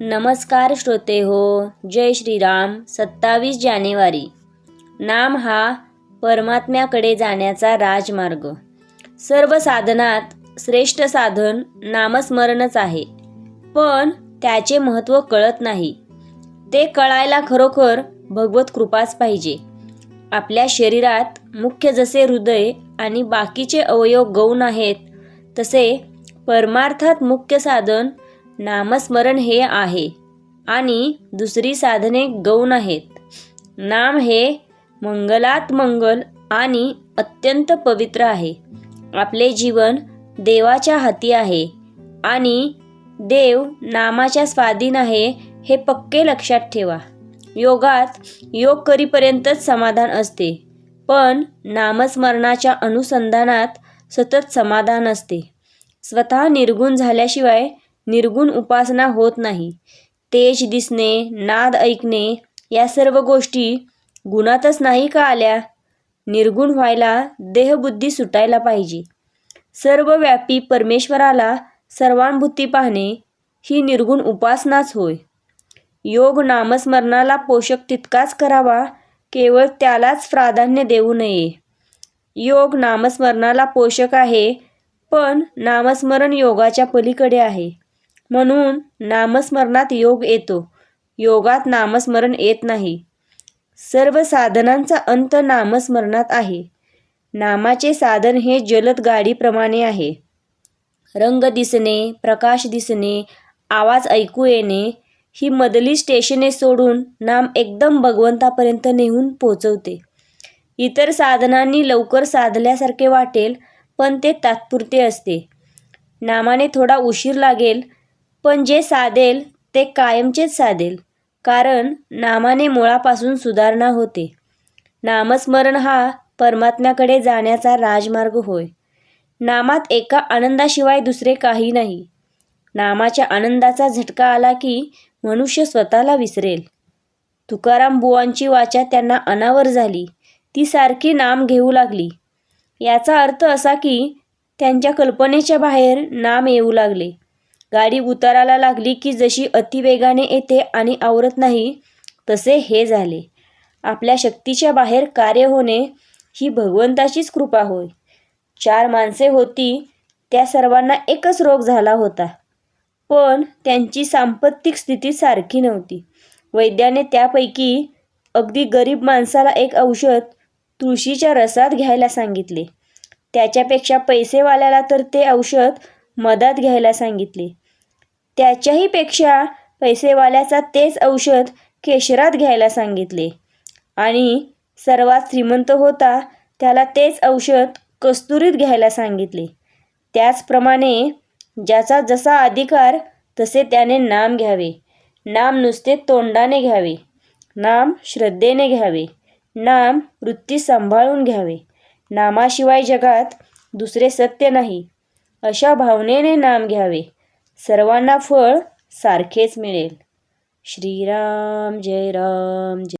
नमस्कार श्रोते हो, जय श्रीराम. 27 जानेवारी. नाम हा परमात्म्याकडे जाण्याचा राजमार्ग. सर्व साधनात श्रेष्ठ साधन नामस्मरणच आहे, पण त्याचे महत्त्व कळत नाही. ते कळायला खरोखर भगवत कृपाच पाहिजे. आपल्या शरीरात मुख्य जसे हृदय आणि बाकीचे अवयव गौण आहेत, तसे परमार्थात मुख्य साधन नामस्मरण हे आहे आणि दुसरी साधने गौण आहेत. नाम हे मंगलात मंगल आणि अत्यंत पवित्र आहे. आपले जीवन देवाच्या हाती आहे आणि देव नामाच्या स्वाधीन आहे, हे पक्के लक्षात ठेवा. योगात योग करीपर्यंतच समाधान असते, पण नामस्मरणाच्या अनुसंधानात सतत समाधान असते. स्वतः निर्गुण झाल्याशिवाय निर्गुण उपासना होत नाही. तेज दिसणे, नाद ऐकणे या सर्व गोष्टी गुणातच नाही का आल्या? निर्गुण व्हायला देहबुद्धी सुटायला पाहिजे. सर्वव्यापी परमेश्वराला सर्वानुभूती पाहणे ही निर्गुण उपासनाच होय. योग नामस्मरणाला पोषक तितकाच करावा, केवळ त्यालाच प्राधान्य देऊ नये. योग नामस्मरणाला पोषक आहे, पण नामस्मरण योगाच्या पलीकडे आहे. म्हणून नामस्मरणात योग येतो, योगात नामस्मरण येत नाही. सर्व साधनांचा अंत नामस्मरणात आहे. नामाचे साधन हे जलद गाडीप्रमाणे आहे. रंग दिसणे, प्रकाश दिसणे, आवाज ऐकू येणे ही मधली स्टेशने सोडून नाम एकदम भगवंतापर्यंत नेऊन पोचवते. इतर साधनांनी लवकर साधल्यासारखे वाटेल, पण ते तात्पुरते असते. नामाने थोडा उशीर लागेल, पण जे साधेल ते कायमचेच साधेल, कारण नामाने मुळापासून सुधारणा होते. नामस्मरण हा परमात्म्याकडे जाण्याचा राजमार्ग होय. नामात एका आनंदाशिवाय दुसरे काही नाही. नामाच्या आनंदाचा झटका आला की मनुष्य स्वतःला विसरेल. तुकाराम बुवांची वाचा त्यांना अनावर झाली. ती सारखी नाम घेऊ लागली. याचा अर्थ असा की त्यांच्या कल्पनेच्या बाहेर नाम येऊ लागले. गाडी उताराला लागली की जशी अतिवेगाने येते आणि आवरत नाही, तसे हे झाले. आपल्या शक्तीच्या बाहेर कार्य होणे ही भगवंताचीच कृपा होय. 4 माणसे होती, त्या सर्वांना एकच रोग झाला होता, पण त्यांची सांपत्तिक स्थिती सारखी नव्हती. वैद्याने त्यापैकी अगदी गरीब माणसाला एक औषध तुळशीच्या रसात घ्यायला सांगितले. त्याच्यापेक्षा पैसेवाल्याला तर ते औषध मधात घ्यायला सांगितले. त्याच्याही पेक्षा पैसेवाल्याचा तेच औषध केशरात घ्यायला सांगितले आणि सर्वात श्रीमंत होता, त्याला तेच औषध कस्तुरीत घ्यायला सांगितले. त्याचप्रमाणे ज्याचा जसा अधिकार तसे त्याने नाम घ्यावे. नाम नुसते तोंडाने घ्यावे. नाम श्रद्धेने घ्यावे. नाम वृत्ती सांभाळून घ्यावे. नामाशिवाय जगात दुसरे सत्य नाही, अशा भावनेने नाम घ्यावे. सर्वांना फळ सारखेच मिळेल. श्रीराम जय राम जय